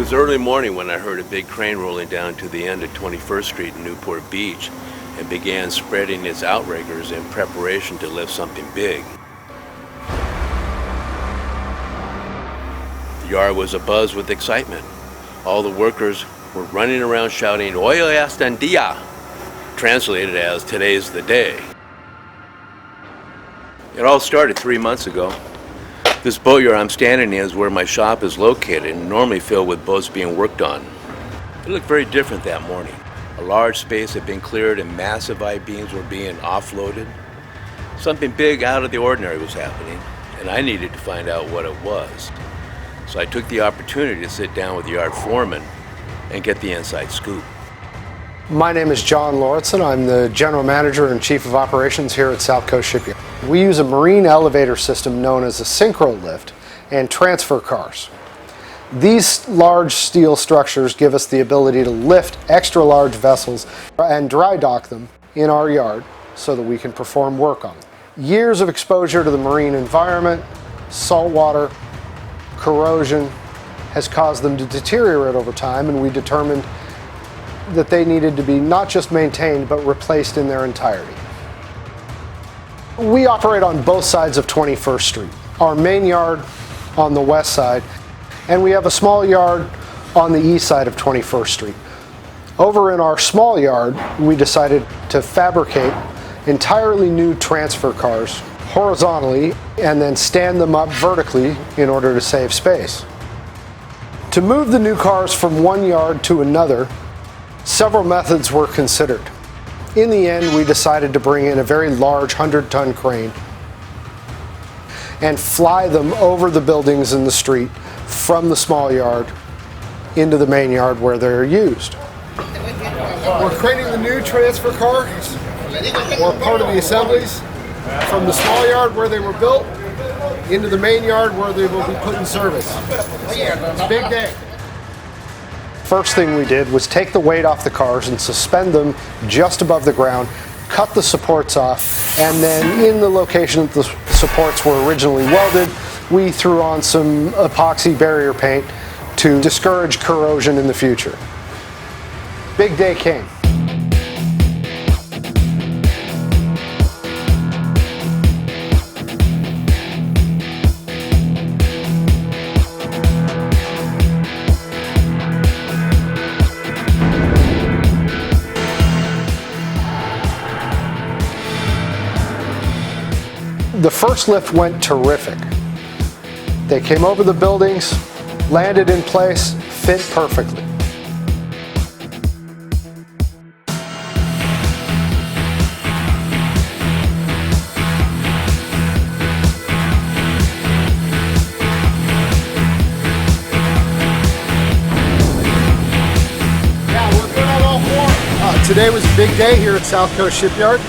was early morning when I heard a big crane rolling down to the end of 21st Street in Newport Beach and began spreading its outriggers in preparation to lift something big. The yard was abuzz with excitement. All the workers were running around shouting, "Hoy hasta el día," translated as "Today's the day." It all started 3 months ago. This boatyard I'm standing in is where my shop is located and normally filled with boats being worked on. It looked very different that morning. A large space had been cleared and massive I-beams were being offloaded. Something big out of the ordinary was happening, and I needed to find out what it was. So I took the opportunity to sit down with the yard foreman and get the inside scoop. My name is John Lauritsen. I'm the General Manager and Chief of Operations here at South Coast Shipyard. We use a marine elevator system known as a Syncrolift and Transfer Cars. These large steel structures give us the ability to lift extra large vessels and dry dock them in our yard so that we can perform work on them. Years of exposure to the marine environment, salt water, corrosion has caused them to deteriorate over time, and we determined that they needed to be not just maintained but replaced in their entirety. We operate on both sides of 21st Street, our main yard on the west side, and we have a small yard on the east side of 21st Street. Over in our small yard, we decided to fabricate entirely new transfer cars horizontally and then stand them up vertically in order to save space. To move the new cars from one yard to another, several methods were considered. In the end, we decided to bring in a very large 100-ton crane and fly them over the buildings in the street from the small yard into the main yard where they're used. We're craning the new transfer cars, or part of the assemblies, from the small yard where they were built into the main yard where they will be put in service. It's a big day. First thing we did was take the weight off the cars and suspend them just above the ground, cut the supports off, and then in the location that the supports were originally welded, we threw on some epoxy barrier paint to discourage corrosion in the future. Big day came. The first lift went terrific. They came over the buildings, landed in place, fit perfectly. Yeah, we're good on all four. Today was a big day here at South Coast Shipyard.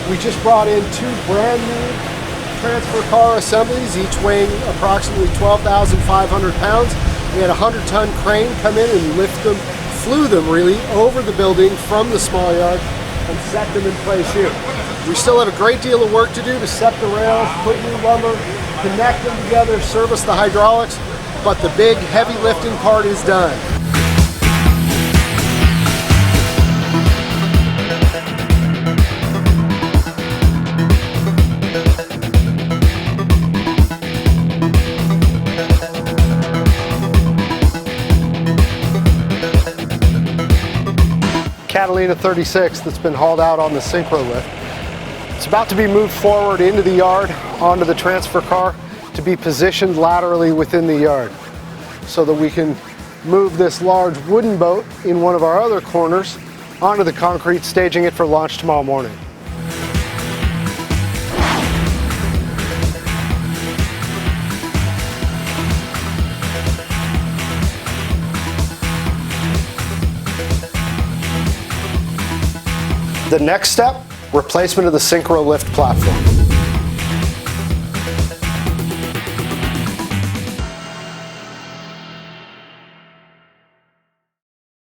We just brought in two brand new transfer car assemblies, each weighing approximately 12,500 pounds. We had a 100-ton crane come in and lift them, flew them really, over the building from the small yard and set them in place here. We still have a great deal of work to do to set the rails, put new lumber, connect them together, service the hydraulics, but the big heavy lifting part is done. Catalina 36 that's been hauled out on the Syncrolift. It's about to be moved forward into the yard onto the transfer car to be positioned laterally within the yard so that we can move this large wooden boat in one of our other corners onto the concrete, staging it for launch tomorrow morning. The next step, replacement of the Syncrolift platform.